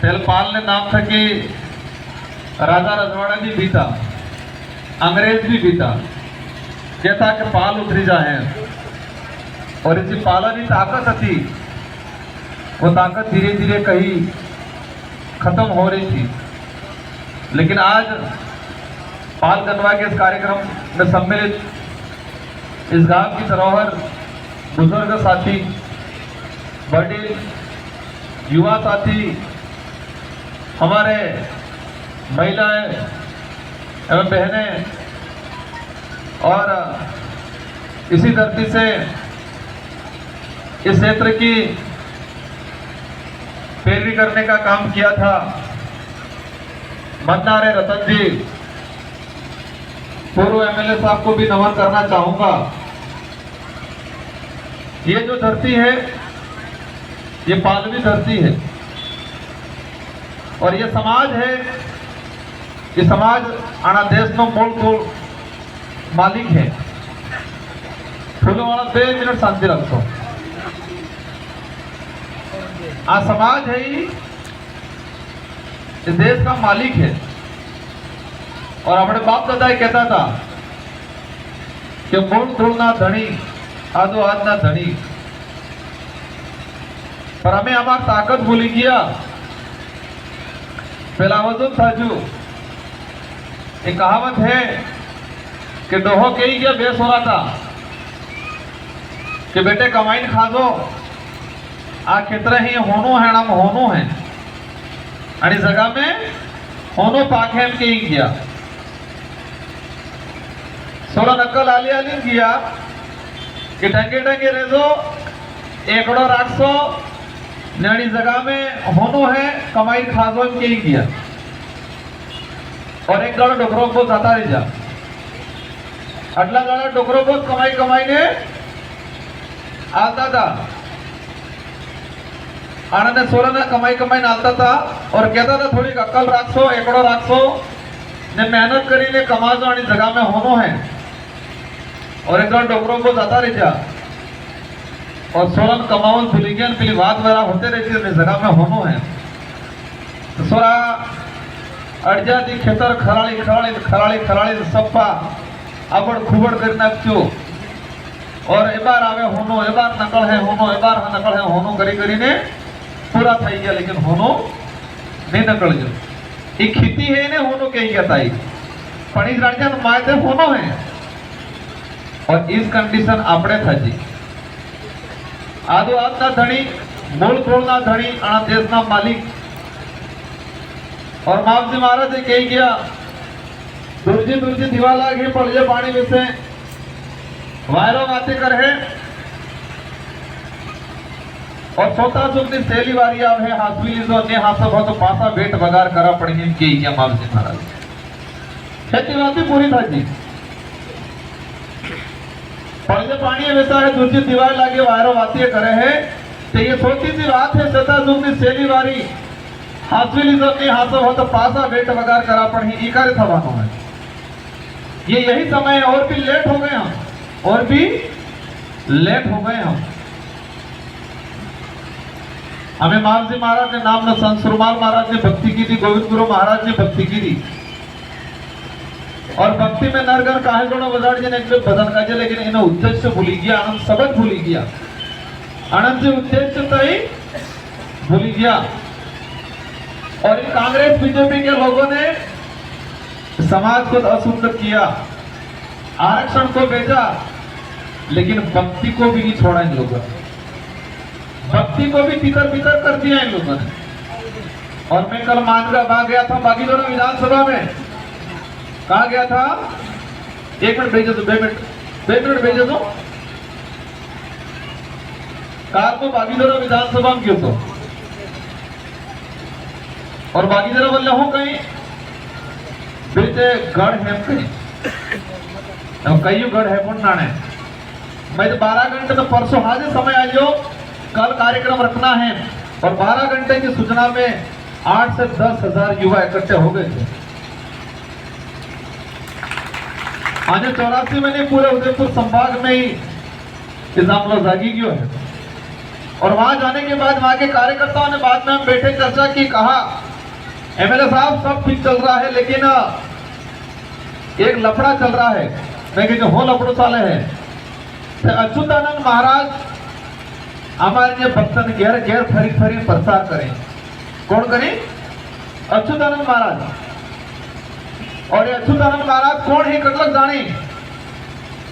तेलपाल ने नाम था कि राजा रजवाड़ा भी बीता, अंग्रेज भी बीता, कहता कि पाल उतरी जाए और इसी पाला की ताकत थी, वो ताकत धीरे धीरे कहीं खत्म हो रही थी। लेकिन आज पाल गनवा के इस कार्यक्रम में सम्मिलित इस गांव की धरोहर बुजुर्ग साथी, बड़े युवा साथी, हमारे महिलाएं एवं बहनें और इसी धरती से इस क्षेत्र की पैरवी करने का काम किया था मन्नारे रतन जी, पूर्व एमएलए साहब को भी नमन करना चाहूंगा। ये जो धरती है ये पालवी धरती है और ये समाज है, ये समाज आना देश नो मूल तोड़ मालिक है। फूलों वाला 2 मिनट शांति रखो। आ समाज है ही इस देश का मालिक है और अपने बाप दादा कहता था कि मूल तोड़ ना धनी आदो आज ना धनी, पर हमें हमारी ताकत भूली गया। पहला वजन था जो एक कहावत है कि दोहो के ही क्या बेस हो रहा था कि बेटे कमाई खा दो, आ क्षेत्र ही होनो है नाम होनो है आणि जगह में होनो पाखे के ही गया। सोला नक्कल आली आली गया कि टंगे टंगे रेजो एकड़ो राखसो नानी जगह में होनो है कमाई खाजो के ही गया और एक गाड़ा डोकरो को जाता रही जा अटला गाड़ा डोकरो को कमाई कमाई ने आता था आनंद ने सोलह ने कमाई कमाई नालता था और कहता था थोड़ी अक्कल राखसो एकड़ो राखसो ने मेहनत करी ने कमा जो आनी जगह में होनो है और एक गाड़ा डोकरो को जाता रही जा और सोलन कमावन भूलिज्ञान पीली बात वगैरह होते रहती है जगह में होनो है तो सोरा अड़जा दी खेतर खराली खराली खराली खराली सप्पा अबड़ खुबड़ करना क्यों और ए बार आवे होनो ए बार नकल है होनो ए बार नकल है होनो करी करी ने पूरा થઈ गया लेकिन होनो नहीं नकल जो एक खेती है ने होनो कहीं कहता है पण इस राजा मायते होनो है और इस कंडीशन आपड़े था जी आदो आजना धनी मूल तोड़ना धनी आना देश ना मालिक और मावजी महाराज ने कही गया दुर्जी दुर्जी दीवा लागे पड़जे पानी में से वायरो बातें कर है और सोता सुखनी सेली वारी आव है हाथवीली जो ने हाथ हो तो पासा बेट बगार करा पड़ी के क्या मावजी महाराज खेती बातें पूरी था जी पड़जे पानी वैसा है दूसरी दीवार लागे वायरो बातें करे है तो ये छोटी सी बात है सोता सुखनी सेली वारी हाथवीली जो ने हाथ हो तो पासा बेट बगार करा पड़ी ई कार्य थवानो है ये यही समय और भी लेट हो गए हम और भी लेट हो गए हम हमें मालजी महाराज ने नाम न संत सुरमाल महाराज ने भक्ति की थी गोविंद गुरु महाराज ने भक्ति की थी और भक्ति में नरगन काहे जोड़ो बजाड़ जी ने एक भजन का लेकिन इन्हें उद्देश्य भूली गया आनंद सबक भूली गया आनंद जी उद्देश्य तय भूली गया और इन कांग्रेस बीजेपी के लोगों ने समाज को असुंदर किया आरक्षण को भेजा लेकिन भक्ति को भी नहीं छोड़ा इन लोगों ने भक्ति को भी तितर बितर कर दिया इन लोगों ने और मैं कल मांझगा गया था बागीदोरा विधानसभा में कहा गया था 1 मिनट भेजो 2 मिनट भेजो तो कार को बागीदोरा विधानसभा में क्यों तो और बागीदोरा बोले हो कहीं बेटे गढ़ है कहीं गढ़ है पुण्य मैं तो 12 घंटे तो परसों हाजिर समय आइयो कल कार्यक्रम रखना है और 12 घंटे की सूचना में 8 से 10 हजार युवा इकट्ठे हो गए थे आज 84 में नहीं पूरे उदयपुर संभाग में ही मामला जागी गयो है और वहां जाने के बाद वहां के कार्यकर्ताओं ने बाद में हम बैठे चर्चा की, कहा एमएलए साहब सब ठीक चल रहा है लेकिन एक लफड़ा चल रहा है। मैं कि जो हो लफड़ो चाले है तो अच्युतानंद महाराज हमारे भक्तन घेर घेर फरी फरी प्रचार करें। कौन करें? अच्युतानंद महाराज। और ये अच्युतानंद महाराज कौन है कटलक जाने?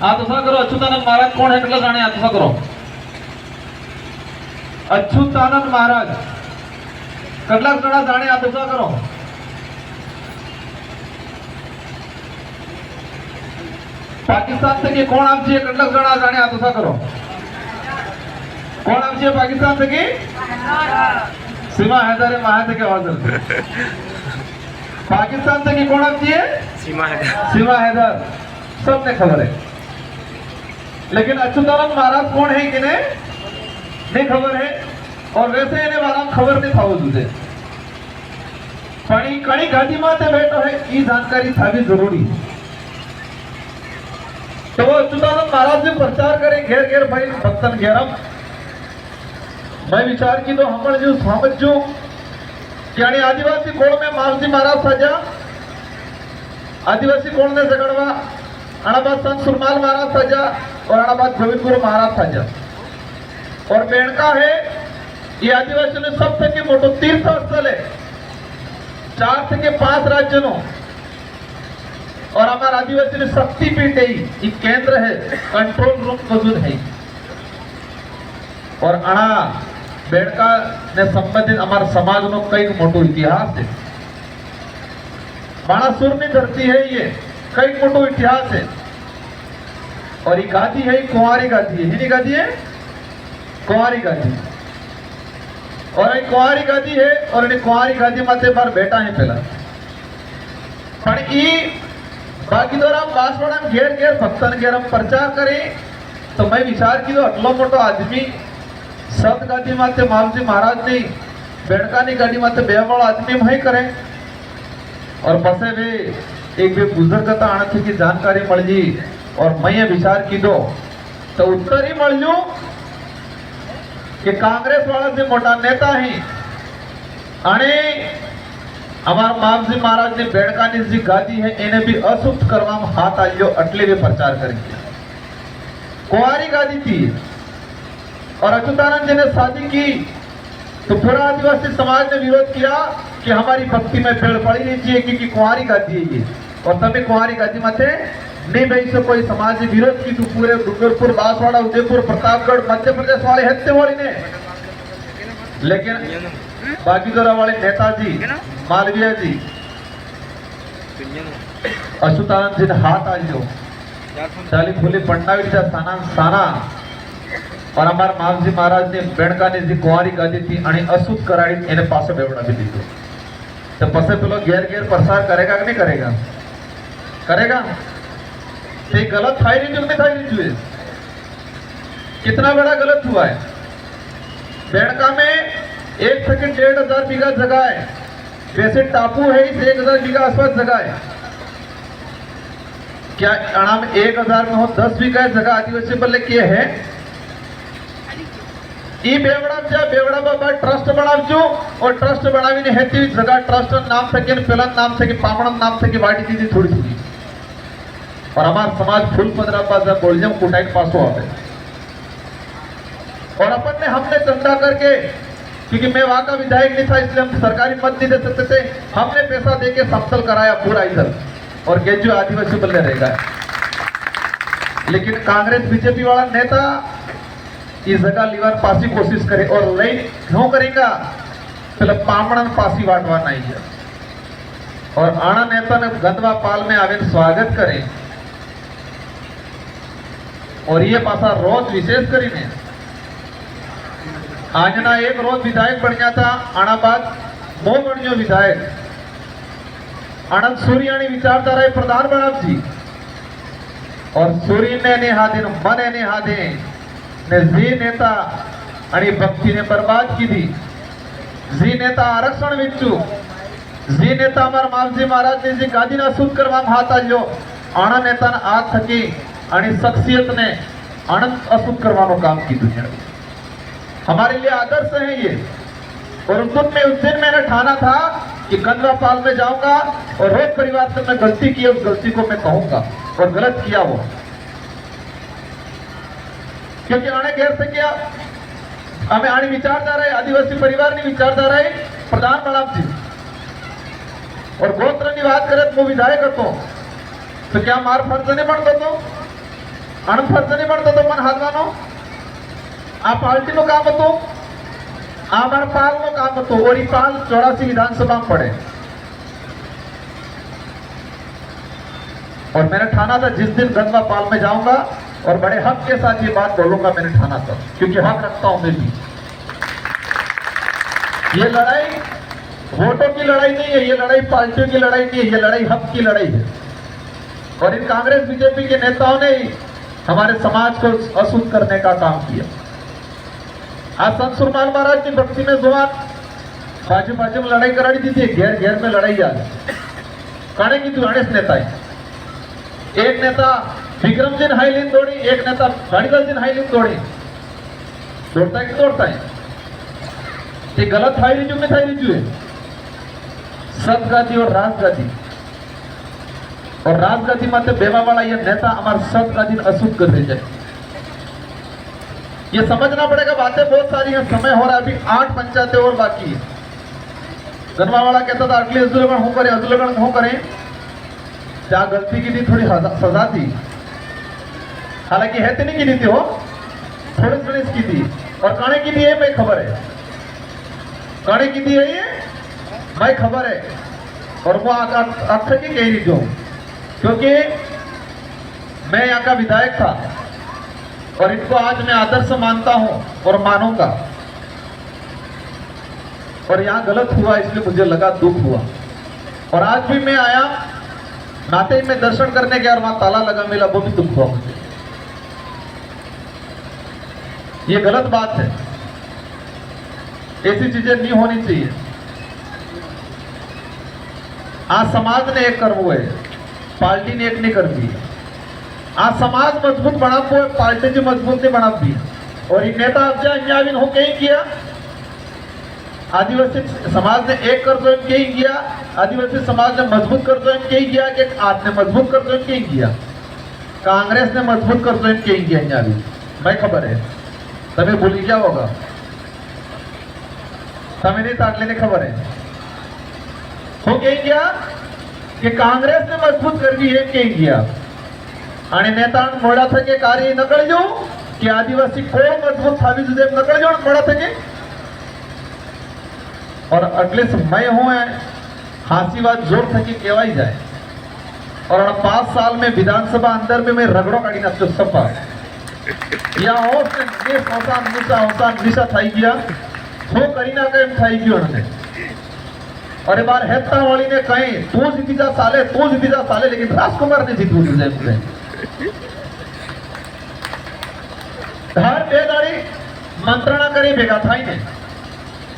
आप दूसरा करो, अच्युतानंद महाराज कौन है कटलक जाने? आप दूसरा करो, अच्युतानंद महाराज कटलक जड़ा जाने? आप दूसरा करो। पाकिस्तान से कौन आमची कटलक जड़ा जाने? आप दूसरा करो। कौन आमची पाकिस्तान से सीमा हैदर महाते के आवाज पाकिस्तान से कौन आमची है? सीमा हैदर। सबने खबर है, लेकिन अच्युतानंद महाराज कौन है कि नहीं खबर है। और वैसे इन्हें बारा खबर नहीं था तुझे पण कणी घाटी में बैठो है ये जानकारी थावी जरूरी। तो वो अच्युतानंद महाराज ने प्रचार करे घेर घेर भाई भक्तन घेरम। मैं विचार की तो हम जो समझो कि आदिवासी कोण में मावजी महाराज साजा, आदिवासी कोण ने झगड़वा अणाबाद संत सुरमाल महाराज साजा और अणाबाद गोविंद गुरु महाराज साजा। और बेणका है ये आदिवासी ने सबसे मोटो तीर्थ स्थल है, 4 से 5 राज्य नो। और हमारा आदिवासी ने शक्तिपीठ है, ये केंद्र है, कंट्रोल रूम मौजूद है। और अणा बेड़का ने संबंधित हमारे समाज नो कई मोटो इतिहास है। बाणासुर की धरती है, ये कई मोटो इतिहास है। और ये गादी है कुंवारी गादी है, हिनी गादी है कुंवारी गादी। और ये कुंवारी गादी है और ये कुंवारी गादी माते बार बेटा है पहला। पण ई बाकी दौरा बांसवाड़ा में घेर घेर भक्तन घेर हम प्रचार करें। तो मैं विचार की तो अटलो मोटो आदमी सत गादी माते मावजी महाराज ने बेड़का नी गाड़ी माते बेवाड़ा आदमी वही करें। और पसे वे एक भी बुजुर्ग था आना थी की जानकारी मल जी। और मैं ये विचार की दो तो उत्तर ही मल जू कि कांग्रेस वाला जो मोटा नेता है अने हमारा मावजी महाराज ने बेड़का नी जी गादी है इन्हें भी अशुद्ध करवा में हाथ आलियो अटले भी प्रचार करेंगे। कुंवारी गादी थी और अच्युतानंद जी ने शादी की तो पूरा आदिवासी समाज ने विरोध किया कि हमारी भक्ति में पेड़ पड़ी नहीं चाहिए क्योंकि कुंवारी गादी है ये। और तभी कुंवारी गादी माथे नहीं भाई से कोई समाज ने विरोध की तो पूरे डूंगरपुर बांसवाड़ा उदयपुर प्रतापगढ़ मध्य प्रदेश वाले हत्ते वाली ने। लेकिन बागीदोरा वाले नेताजी मालवीय जी अच्युतानंद जी ने हाथ आलियो चाली फुली पन्नावीच्या साना और हमारे मावजी महाराज ने बेड़का ने जी कुंवारी गादी थी आणि अशुद्ध कराड़ी इन्हें पास बेवड़ा भी दी। तो पसे पेलो घेर घेर प्रसार करेगा कि नहीं करेगा? करेगा। तो गलत था ही नहीं था ही नहीं। कितना बड़ा गलत हुआ है। बेड़का में 1 से 1,500 बीघा जगह है, वैसे टापू है इस 1,000 बीघा आसपास जगह है। क्या अणा में 1,000 में हो 10 बीघा जगह आदिवासी बल्ले किए है। ई बेवड़ा बाबा ट्रस्ट बनावजो और ट्रस्ट बनावीने हेती जगह ट्रस्ट नाम से के पेलन नाम से के पामणन नाम से के वाटी दीदी थोड़ी थोड़ी। और हमारा समाज फुल 15 पास बोलजम कुटाइट पासो आवे। और अपन ने हमने चंदा करके क्योंकि मैं वहां का विधायक नहीं था इसलिए हम सरकारी मत नहीं दे सकते थे, हमने पैसा देके समतल कराया पूरा इधर और गेजू आदिवासी बल्ले रहेगा। लेकिन कांग्रेस बीजेपी वाला नेता इस जगह लीवर पासी कोशिश करे और लई क्यों करेगा? पहले पामणन पासी वाटवा नहीं है। और आना नेता ने गंदवा पाल में आवे स्वागत करें। और ये पासा रोज विशेष करीने आज ना एक रोज विधायक बन गया था आनाबाद मो बनियो विधायक आनंद सूर्याणी विचारधारा प्रधान बनब जी। और सूर्य ने नेहादे मन ने हादे ने जी नेता आणि भक्ति ने बर्बाद की थी। जी नेता आरक्षण विचू जी नेता हमारा मावजी महाराज ने जी गादी ना सूद करवा हाथ आल्यो आना नेता ने आग थकी आणि शख्सियत ने अनंत अशुद्ध करवानो काम की दुनिया। हमारे लिए आदर्श है ये। और उस दिन मैंने ठाना था कि गंगा पाल में जाऊंगा और रोज परिवार से मैं गलती की, उस गलती को मैं कहूंगा और गलत किया वो, क्योंकि आने घेर से क्या हमें आने विचारधारा है, आदिवासी परिवार ने विचारधारा है प्रधान प्रणाम जी और गोत्र की बात करे तो विधायक तो क्या मार फर्ज नहीं बनता तो अण फर्ज नहीं बनता तो मन हाथवानो आ पार्टी नो काम तो आमर पाल नो काम तो और पाल 84 विधानसभा में पड़े। और मैंने ठाना था जिस दिन गंगा पाल में जाऊंगा और बड़े हक के साथ ये बात बोलूंगा, मैंने ठाना था, क्योंकि हक रखता हूं मैं भी। ये लड़ाई वोटों की लड़ाई नहीं है, ये लड़ाई पार्टियों की लड़ाई नहीं है, ये लड़ाई हक की लड़ाई है। और इन कांग्रेस बीजेपी के नेताओं ने हमारे समाज को अशुद्ध करने का काम किया। आज संत सुरमाल महाराज की भक्ति में जुबान बाजू बाजू में लड़ाई कराई दी थी, घेर घेर में लड़ाई आज काने की गणेश नेता है। एक नेता विक्रम दिन हाईलिन दौड़ी, एक नेता गाड़ीदल दिन हाईलिन दौड़ी, दौड़ता है कि दौड़ता है ये गलत हाई रिजू में था रिजू है सतगादी और राजगादी और राजगादी माते बेवा वाला ये नेता हमारे सतगादी अशुद्ध कर दे जाए। ये समझना पड़ेगा, बातें बहुत सारी हैं, समय हो रहा है, अभी 8 पंचायतें और बाकी है। गनवा वाला कहता था अगले अजुलगढ़ हूं करें, अजुलगढ़ हूं करें, क्या गलती की थी थोड़ी सजा थी, हालांकि है तो नहीं की थी हो, थोड़ी थोड़ी की थी। और काने की थी है मैं खबर है, काने की थी है ये मैं खबर है। और वो अक्सर की कह रही जो, क्योंकि मैं यहाँ का विधायक था और इनको आज मैं आदर्श मानता हूं और मानूंगा। और यहां गलत हुआ इसलिए मुझे लगा, दुख हुआ। और आज भी मैं आया नाते ही मैं दर्शन करने गया और वहां ताला लगा मिला, वो भी दुख हुआ मुझे। ये गलत बात है, ऐसी चीजें नहीं होनी चाहिए। आज समाज ने एक करवो है, पार्टी ने एक नहीं कर दी। आज समाज मजबूत बना पार्टी की मजबूत नहीं बना दी। और ये नेता अफजा हो कहीं किया, आदिवासी समाज ने एक कर दो कहीं किया, आदिवासी समाज ने मजबूत कर दो कहीं किया कि आज ने मजबूत कर दो कहीं किया, कांग्रेस ने मजबूत कर दो कहीं किया। मैं खबर है तमें भूली क्या होगा, तमें नहीं ताटले ने खबर है हो कहीं किया कि कांग्रेस ने मजबूत कर दी है कहीं किया। आणि नेता मोड़ा थके कार्य नकळ जाऊ कि आदिवासी कोण मजबूत थावी जुदे नकळ जाऊ मोड़ा थके। और अगले समय हूं है हासी बात जोर थकी केवाई जाए। और 5 साल में विधानसभा अंदर में मैं रगड़ो काढ़ी नाखो सपा या होश ने निशा थाई गया हो करीना केम थाई गयो ने। और एक बार हेता वाली ने कहीं तू जीती जा साले लेकिन राजकुमार ने जीतू दीजिए हर बेदाड़ी मंत्रणा करी भेगा थाई ने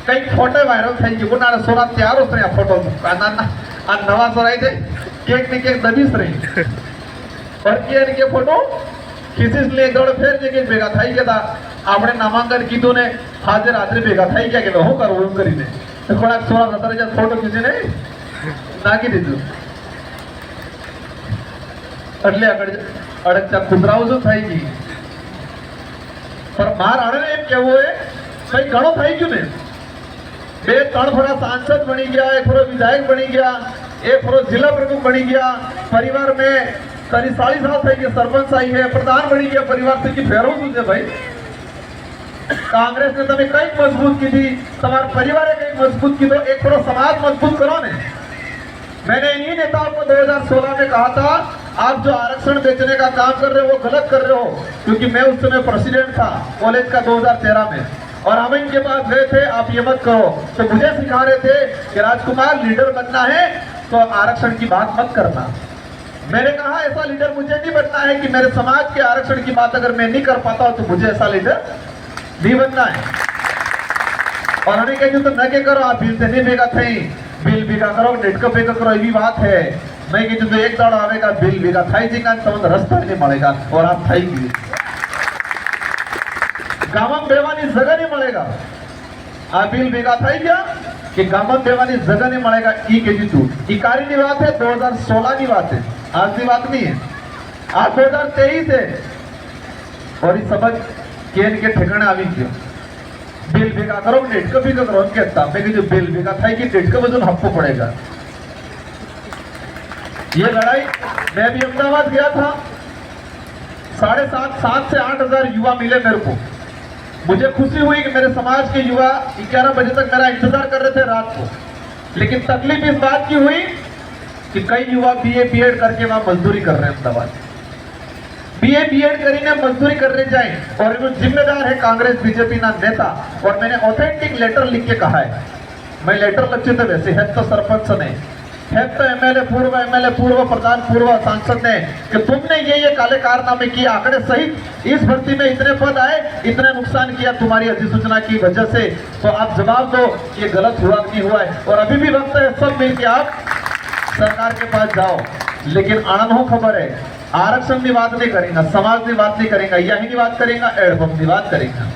कई फोटो वायरल થઈ ગયું કોના સોના તૈયાર છે આ ફોટો આ નવા સોરાઈ છે કેક ને કેક દબીસ રહી और के फोटो किसी ले दौड़ फेर जगह भेगा થઈ ગયા તા આપણે નામાંકન કીધું ને હાજર રાત્રે भेगा થઈ ગયા કે હું કરું એમ કરીને તો કોણા 16-17 फोटो किसी ने નાખી દીધું એટલે અડકતા ખુદરાઓ જો થઈ ગઈ पर मार आने एम कहवो है कई घणो થઈ ગયું ને બે ત્રણ ફરા सांसद बनी गया, एक फरो विधायक बनी गया, एक फरो जिला प्रमुख बनी गया, परिवार में 40 साल થઈ गए सरपंच आई है, प्रधान बनी गया परिवार से कि फेरो શું છે भाई। कांग्रेस ने तमें कई मजबूत की थी, तुम्हारा परिवार कई मजबूत की, तो एक फरो समाज मजबूत करो ने। मैंने इन्हीं नेताओं को 2016 में कहा था आप जो आरक्षण बेचने का काम कर रहे हो वो गलत कर रहे हो, क्योंकि मैं उस समय प्रेसिडेंट था कॉलेज का 2013 में और हम इनके पास गए थे आप ये मत करो, तो मुझे सिखा रहे थे कि राजकुमार लीडर बनना है तो आरक्षण की बात मत करना। मैंने कहा ऐसा लीडर मुझे नहीं बनना है कि मेरे समाज के आरक्षण की बात अगर मैं नहीं कर पाता हूं तो मुझे ऐसा लीडर नहीं बनना है। और हमें कहते तो न के करो आप बिल से नहीं भेगा थे, बिल भेगा करो नेटको भेगा करो ये बात है। मैं कहती तो एक दौड़ आवेगा बिल भेगा थाई जी का संबंध रास्ता नहीं मिलेगा और आप थाई गई ગામમાં બેવાની જગા નહીં મળેગા આ બિલ ભેગા થઈ ગયા कि गामत देवानी जगह नहीं मिलेगा ई के जीतू ई कार्य की बात है 2016 की बात है आज की बात नहीं है आज 2023 है और ये समझ केन के ठिकाने आवी गयो बिल भेगा करो नेट का भी करो के तापे की जो बिल भेगा था कि नेट का वजन हफ्पो पड़ेगा ये लड़ाई मैं भी अहमदाबाद गया था 7,500 से 8,000 युवा मिले मेरे को मुझे खुशी हुई कि मेरे समाज के युवा 11 बजे तक मेरा इंतजार कर रहे थे रात को लेकिन तकलीफ इस बात की हुई कि कई युवा बीए बीएड करके वहां मजदूरी कर रहे हैं अहमदाबाद बीए बीएड करीने मजदूरी करने जाए और वो जिम्मेदार है कांग्रेस बीजेपी ना नेता और मैंने ऑथेंटिक लेटर लिख के कहा है मैं लेटर लक्षित है वैसे है तो सरपंच ने है तो एमएलए पूर्व प्रधान पूर्व सांसद ने कि तुमने ये काले कारनामे किए आंकड़े सहित इस भर्ती में इतने पद आए इतने नुकसान किया तुम्हारी अधिसूचना की वजह से तो आप जवाब दो ये गलत हुआ नहीं हुआ है और अभी भी वक्त है सब मिलकर आप सरकार के पास जाओ लेकिन अनुभव खबर है आरक्षण की बात नहीं करेगा समाज की बात नहीं करेगा यही की बात करेगा एडपम की बात करेगा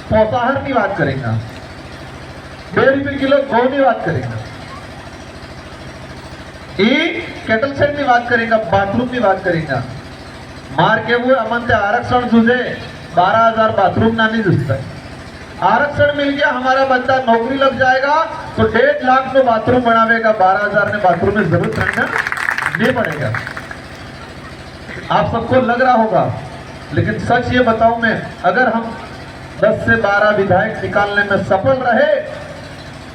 पौसाहर की बात करेगा 2 रुपये किलो गौ की बात करेगा केटल सेट की बात करेगा बाथरूम की बात करेगा मार के वो अमन आरक्षण जुझे 12,000 बाथरूम ना नहीं जुझता आरक्षण मिल गया हमारा बच्चा नौकरी लग जाएगा तो 1.5 लाख तो बाथरूम बनावेगा 12,000 ने बाथरूम में जरूरत नहीं पड़ेगा आप सबको लग रहा होगा लेकिन सच ये बताऊं मैं अगर हम 10 से 12 विधायक निकालने में सफल रहे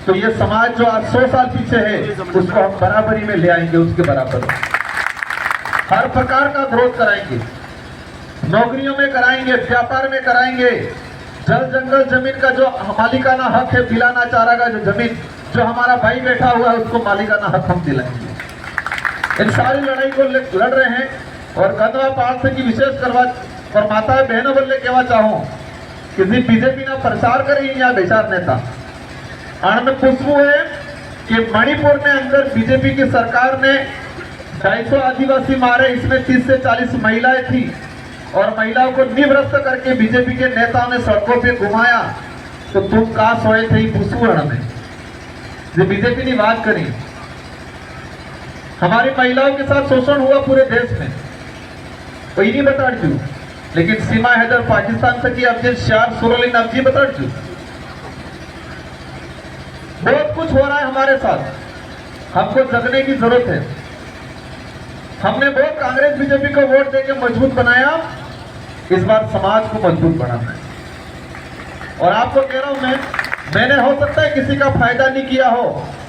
तो ये समाज जो आज 100 साल पीछे है उसको हम बराबरी में ले आएंगे उसके बराबर हर प्रकार का ग्रोथ कराएंगे नौकरियों में कराएंगे व्यापार में कराएंगे जल जंगल जमीन का जो मालिकाना हक है दिलाना चारा का जो जमीन जो हमारा भाई बैठा हुआ है उसको मालिकाना हक हम दिलाएंगे इन सारी लड़ाई को लड़ रहे हैं और गंधवा पाल से की विशेष करवा और माता बहनों बोले कहवा चाहूं किसी बीजेपी ना प्रचार करें या बेचार नेता आनंद खुशबू है कि मणिपुर में अंदर बीजेपी की सरकार ने 250 आदिवासी मारे इसमें 30 से 40 महिलाएं थी और महिलाओं को निवृत्त करके बीजेपी के नेताओं ने सड़कों पे घुमाया तो तुम कहा सोए थे खुशबू में जो बीजेपी ने बात करी हमारी महिलाओं के साथ शोषण हुआ पूरे देश में कोई नहीं बता दू लेकिन सीमा हैदर पाकिस्तान से की अफजल शार सुरली नवजी बता दू बहुत कुछ हो रहा है हमारे साथ हमको जगने की जरूरत है हमने बहुत कांग्रेस बीजेपी को वोट देके मजबूत बनाया इस बार समाज को मजबूत बनाना है और आपको कह रहा हूं मैंने हो सकता है किसी का फायदा नहीं किया हो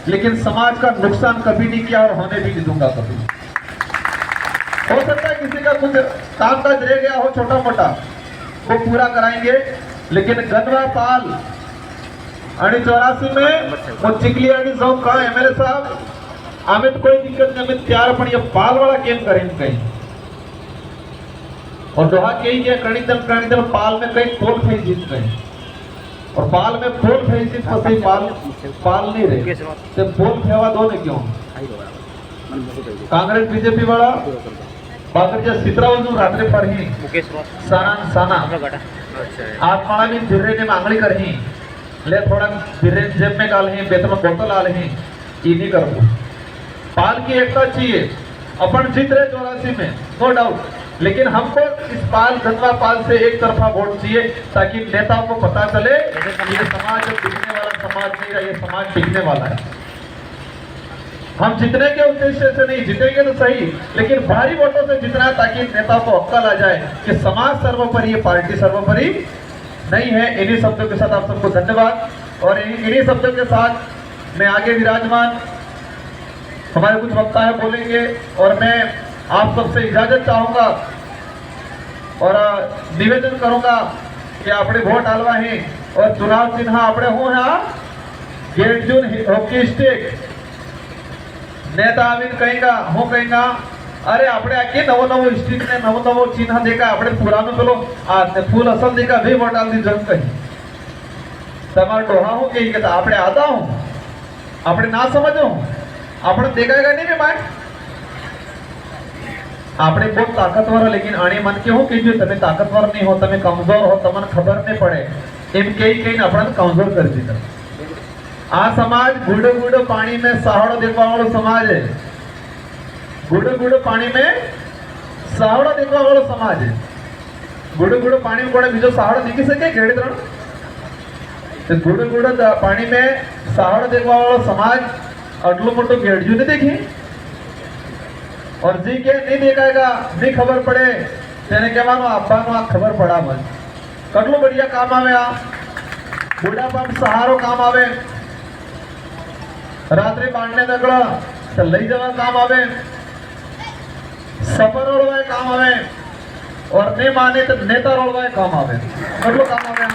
लेकिन समाज का नुकसान कभी नहीं किया और होने भी नहीं दूंगा कभी हो सकता है किसी का कुछ कामकाज रह गया हो छोटा मोटा वो पूरा कराएंगे लेकिन गंधवा पाल 84 में वो चिकली जाऊं कहा एमएलए साहब आमित कोई दिक्कत नहीं अमित तैयार पण ये पाल वाला केम करें कहीं और दोहा कही गया कणितन पाल में कहीं पोल फे जीत गए और पाल में पोल फे जीत तो सही पाल नहीं रहे तो पोल फेवा दो ने क्यों कांग्रेस बीजेपी वाला बाकर जो सितरावजू रात्रि पर ही साना आत्माला भी धीरे ने मांगली कर ही ले थोड़ा धीरे जेब में डाल ही बेतन में बोतल डाल ही ये नहीं कर पाल की एकता चाहिए अपन जीत रहे 84 में नो डाउट लेकिन हमको इस पाल गंधवा पाल से एक तरफा वोट चाहिए ताकि नेताओं को पता चले ये समाज टिकने वाला समाज नहीं रहा ये समाज टिकने वाला है हम जीतने के उद्देश्य से नहीं जीतेंगे तो सही लेकिन भारी वोटों से जीतना है ताकि नेताओं को अक्कल आ जाए कि समाज सर्वोपरि ये पार्टी सर्वोपरि नहीं है इन्हीं शब्दों के साथ आप सबको धन्यवाद और इन्हीं शब्दों के साथ मैं आगे विराजमान हमारे कुछ वक्ता है बोलेंगे और मैं आप सबसे इजाजत चाहूंगा और निवेदन करूंगा कि अपने वोट डालवा है और चुनाव चिन्ह अपने हो गेट जून हॉकी स्टिक नेता आवीन कहेगा अरे આપણે આકે નવો સ્ટિક ને નવો ચિહ્ન દેખા આપણે પુરાનો પેલો આ ફૂલ અસલ દેખા બે વોટ આલ દી જન કઈ તમાર ડોહા હું કઈ કે આપણે આદા હું આપણે ના સમજો આપણે દેખાएगा नहीं रे भाई આપણે બહુ તાકતવર લેકિન આને મન કેવું કીધું તમે તાકતવર નહીં હો તમે કમજોર હો તમને ખબર નહીં પડે એમ કહીને આપણને કમજોર કરી દીધા આ સમાજ ગુડ ગુડ પાણી में સહાડો દેખવા વાળો સમાજ है गुड गुड पानी में સહાડો દેખવા વાળો સમાજ है गुड गुड पानी में कोई બીજો સહાડો દેખી શકે કેડી ત્રણ तो गुड गुड पानी में સહાડો દેખવા વાળો સમાજ આટલું મોટું ગેડજુ नहीं देखी और जी के नहीं देखाएगा नहीं खबर पड़े तेने कहेવાનું આપવાનું આ ખબર પડા મત કેટલું बढ़िया काम आवे आ बुढ़ापा में सहारो काम आवे रात्रि बांधने नकड़ा तो लई जवा काम आवे सफर रोड़वाए काम आवे और नहीं माने तो नेता रोड़वाए काम आवे કેટલું काम आवे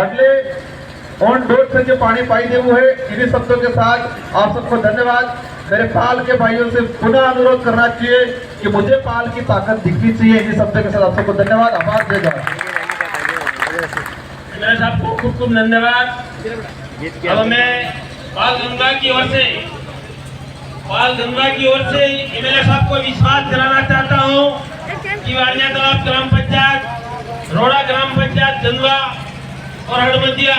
એટલે ऑन डोर से जो पानी पाई देवू है इन्हीं शब्दों के साथ आप सबको धन्यवाद मेरे पाल के भाइयों से पुनः अनुरोध करना चाहिए कि मुझे पाल की ताकत दिखनी चाहिए इन्हीं शब्दों के साथ आप सबको धन्यवाद आभार दे जाओ सबको खूब खूब धन्यवाद अब मैं पाल गंगा की ओर से एमएलए साहब को विश्वास दिलाना चाहता हूँ कि वालिया तालाब ग्राम पंचायत रोड़ा ग्राम पंचायत जंदवा और हड़मतिया